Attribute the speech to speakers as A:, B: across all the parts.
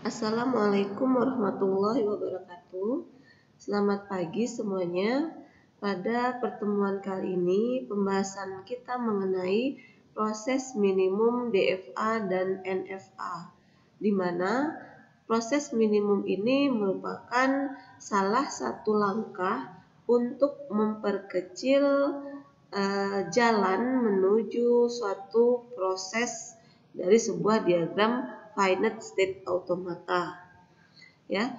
A: Assalamualaikum warahmatullahi wabarakatuh. Selamat pagi semuanya. Pada pertemuan kali ini pembahasan kita mengenai proses minimum DFA dan NFA, di mana proses minimum ini merupakan salah satu langkah untuk memperkecil jalan menuju suatu proses dari sebuah diagram finite state automata. Ya,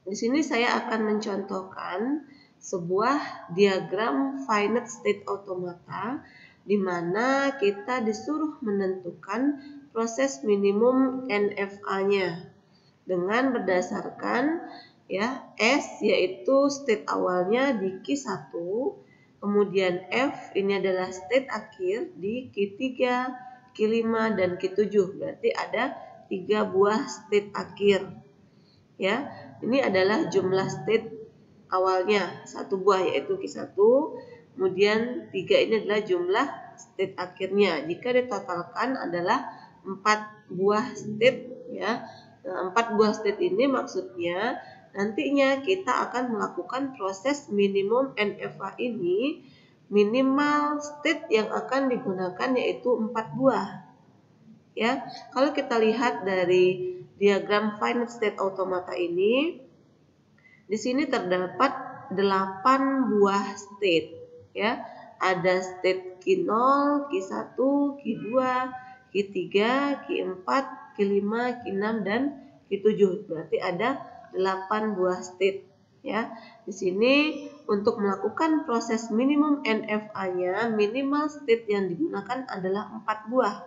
A: di sini saya akan mencontohkan sebuah diagram finite state automata di mana kita disuruh menentukan proses minimum NFA-nya dengan berdasarkan ya S yaitu state awalnya di Q1, kemudian F ini adalah state akhir di Q3, Q5 dan Q7. Berarti ada 3 buah state akhir. Ya, ini adalah jumlah state awalnya 1 buah yaitu Q1, kemudian 3 ini adalah jumlah state akhirnya. Jika ditotalkan adalah 4 buah state ya. Nah, 4 buah state ini maksudnya nantinya kita akan melakukan proses minimum NFA ini, minimal state yang akan digunakan yaitu 4 buah. Ya, kalau kita lihat dari diagram finite state automata ini, di sini terdapat 8 buah state. Ya, ada state Q0, Q1, Q2, Q3, Q4, Q5, Q6 dan Q7. Berarti ada 8 buah state. Ya, di sini untuk melakukan proses minimum NFA-nya, minimal state yang digunakan adalah 4 buah.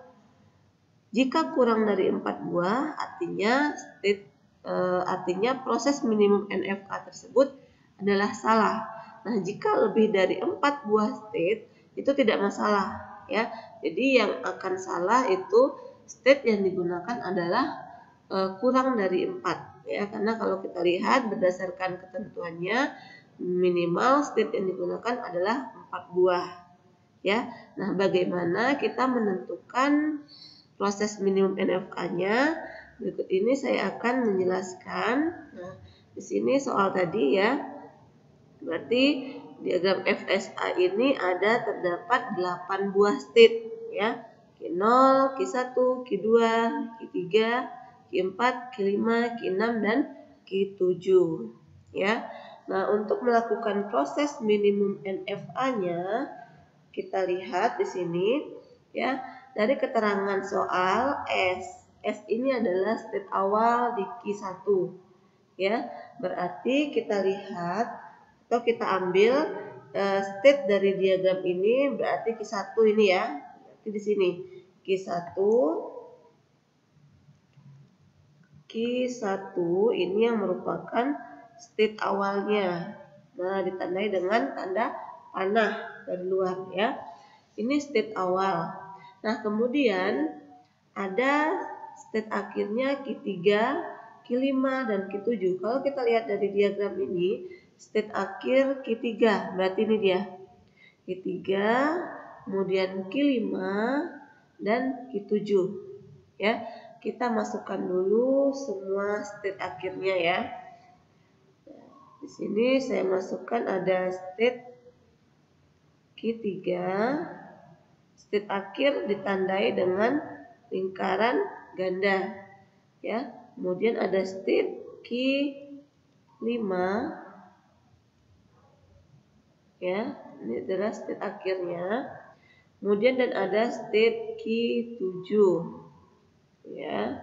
A: Jika kurang dari 4 buah, artinya proses minimum NFA tersebut adalah salah. Nah, jika lebih dari 4 buah state itu tidak masalah ya. Jadi yang akan salah itu state yang digunakan adalah kurang dari 4 ya, karena kalau kita lihat berdasarkan ketentuannya minimal state yang digunakan adalah 4 buah ya. Nah, bagaimana kita menentukan proses minimum NFA-nya? Berikut ini saya akan menjelaskan. Nah, di sini soal tadi ya. Berarti diagram FSA ini terdapat 8 buah state ya. Q0, Q1, Q2, Q3, Q4, Q5, Q6 dan Q7 ya. Nah, untuk melakukan proses minimum NFA-nya kita lihat di sini ya. Dari keterangan soal S ini adalah state awal di Q1 ya. Berarti kita lihat atau kita ambil state dari diagram ini, berarti Q1 ini ya. Berarti di sini Q1 ini yang merupakan state awalnya. Nah, ditandai dengan tanda panah dari luar ya. Ini state awal. Nah, kemudian ada state akhirnya Q3, Q5 dan Q7. Kalau kita lihat dari diagram ini, state akhir Q3, berarti ini dia. Q3, kemudian Q5 dan Q7. Ya, kita masukkan dulu semua state akhirnya ya. Di sini saya masukkan ada state Q3, state akhir ditandai dengan lingkaran ganda ya. Kemudian ada state Q5 ya, ini adalah state akhirnya. Kemudian dan ada state Q7 ya.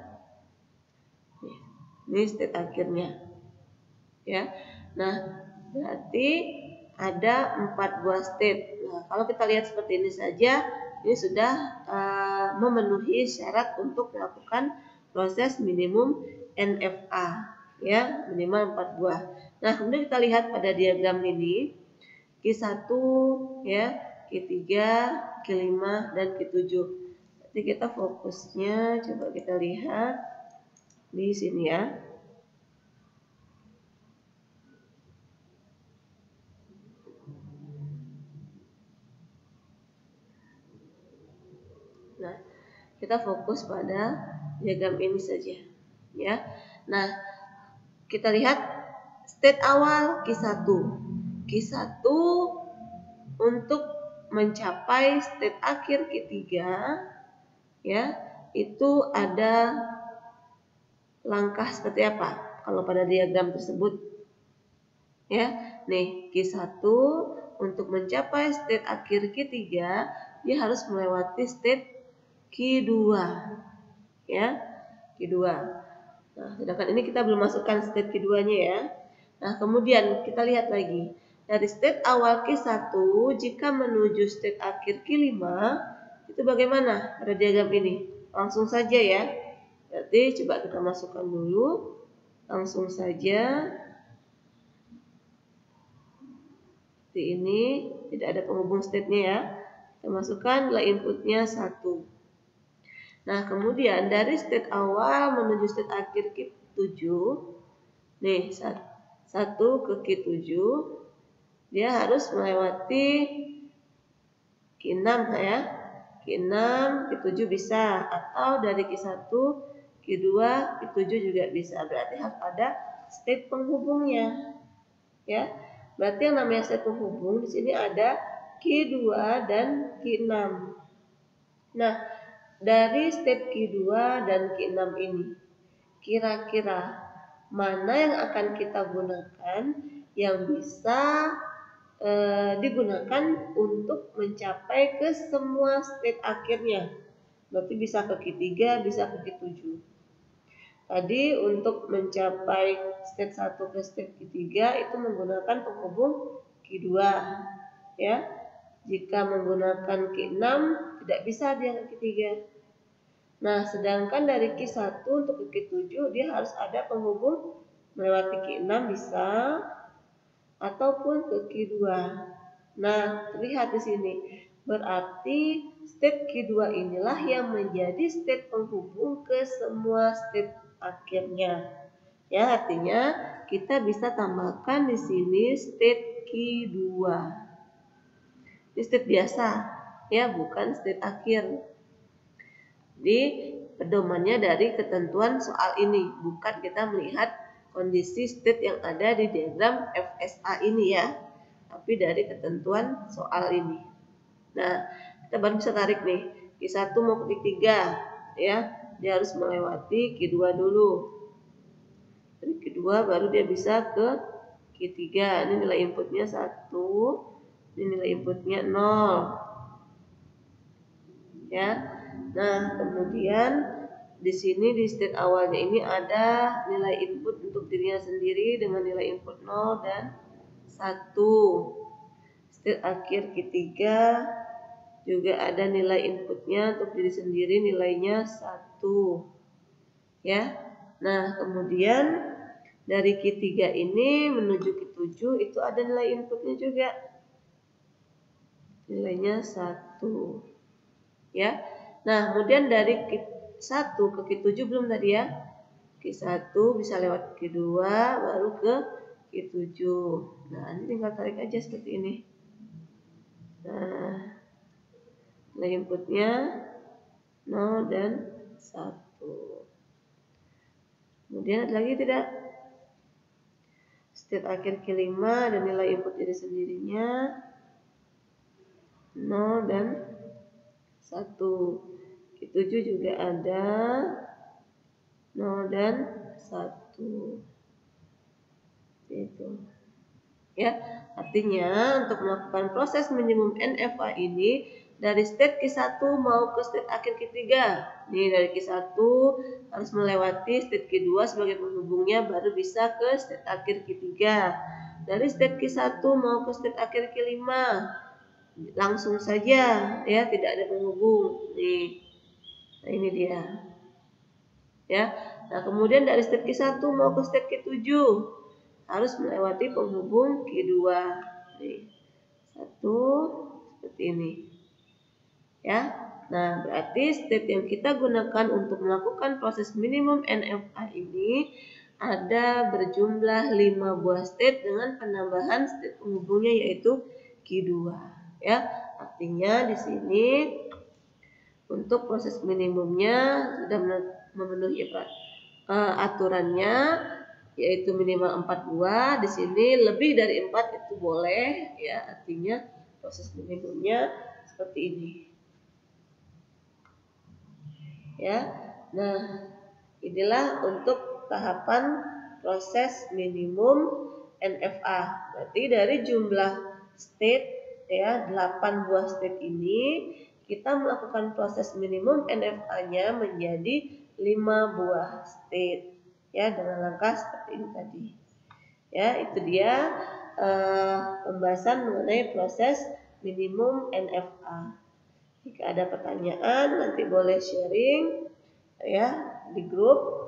A: Ini state akhirnya ya. Nah, berarti ada 4 buah state. Nah, kalau kita lihat seperti ini saja, ini sudah memenuhi syarat untuk melakukan proses minimum NFA ya, minimal 4 buah. Nah, kemudian kita lihat pada diagram ini Q1 ya, Q3, Q5 dan Q7. Jadi kita fokusnya coba kita lihat di sini ya. Nah, kita fokus pada diagram ini saja. ya. Nah, kita lihat state awal Q1. Q1 untuk mencapai state akhir Q3, ya, itu ada langkah seperti apa kalau pada diagram tersebut, ya. Nih, Q1 untuk mencapai state akhir Q3 dia harus melewati state Q2, ya, Q2. Nah, sedangkan ini kita belum masukkan state Q2-nya, ya. Nah, kemudian kita lihat lagi. Dari state awal Q1 jika menuju state akhir Q5 itu bagaimana pada diagram ini? Langsung saja, ya. Berarti coba kita masukkan dulu. Langsung saja. Seperti ini, tidak ada penghubung state-nya, ya. Kita masukkan nilai inputnya 1. Nah, kemudian dari state awal menuju state akhir Q7, nih 1 ke Q7, dia harus melewati Q6, ya. Q6, Q7 bisa, atau dari Q1, Q2, Q7 juga bisa. Berarti harus ada state penghubungnya, ya. Berarti yang namanya state penghubung di sini ada Q2 dan Q6. Nah, dari state Q2 dan Q6 ini, kira-kira mana yang akan kita gunakan yang bisa digunakan untuk mencapai ke semua state akhirnya? Berarti bisa ke Q3, bisa ke Q7. Tadi untuk mencapai state 1 ke state Q3 itu menggunakan penghubung Q2, ya. Jika menggunakan Q6 tidak bisa dia ke Q3. Nah, sedangkan dari Q1 untuk ke Q7 dia harus ada penghubung melewati Q6 bisa ataupun ke Q2. Nah, terlihat di sini. Berarti state Q2 inilah yang menjadi state penghubung ke semua state akhirnya. Ya, artinya kita bisa tambahkan di sini state Q2. Ini state biasa, ya, bukan state akhir. Di pedomannya dari ketentuan soal ini, bukan kita melihat kondisi state yang ada di diagram FSA ini, ya, tapi dari ketentuan soal ini. Nah, kita baru bisa tarik nih, Q1 mau ke Q3, ya, dia harus melewati Q2 dulu. Dari Q2 baru dia bisa ke Q3. Ini nilai inputnya 1, ini nilai inputnya 0, ya. Nah, kemudian di sini di state awalnya ini ada nilai input untuk dirinya sendiri dengan nilai input 0 dan 1. State akhir Q3 juga ada nilai inputnya untuk diri sendiri, nilainya 1. Ya. Nah, kemudian dari Q3 ini menuju Q7 itu ada nilai inputnya juga. Nilainya 1. Ya. Nah, kemudian dari Q1 ke Q7 belum tadi, ya. Q1 bisa lewat Q2 baru ke Q7. Nah, ini tinggal tarik aja seperti ini. Nah, nilai inputnya 0 dan 1. Kemudian ada lagi tidak? State akhir Q5 dan nilai input diri sendirinya 0 dan 1. Q7 juga ada 0 dan 1. Itu. Ya, artinya untuk melakukan proses minimum NFA ini dari state Q1 mau ke state akhir Q3. Nih, dari Q1 harus melewati state Q2 sebagai penghubungnya baru bisa ke state akhir Q3. Dari state Q1 mau ke state akhir Q5 langsung saja, ya, tidak ada penghubung. Nih. Nah, ini dia. Ya. Nah, kemudian dari state Q1 mau ke state Q7 harus melewati penghubung Q2. Nih. 1 seperti ini. Ya. Nah, berarti state yang kita gunakan untuk melakukan proses minimum NFA ini ada berjumlah 5 buah state dengan penambahan state penghubungnya yaitu Q2. Ya. Artinya di sini untuk proses minimumnya sudah memenuhi aturannya, yaitu minimal 4 buah. Di sini lebih dari 4 itu boleh, ya, artinya proses minimumnya seperti ini. Ya. Nah, inilah untuk tahapan proses minimum NFA. Berarti dari jumlah state, ya, 8 buah state ini, kita melakukan proses minimum NFA-nya menjadi 5 buah state, ya, dengan langkah seperti ini tadi. Ya, itu dia pembahasan mengenai proses minimum NFA. Jika ada pertanyaan nanti boleh sharing, ya, di grup.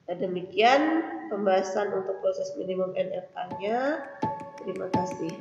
A: Demikian pembahasan untuk proses minimum NFA-nya. Terima kasih.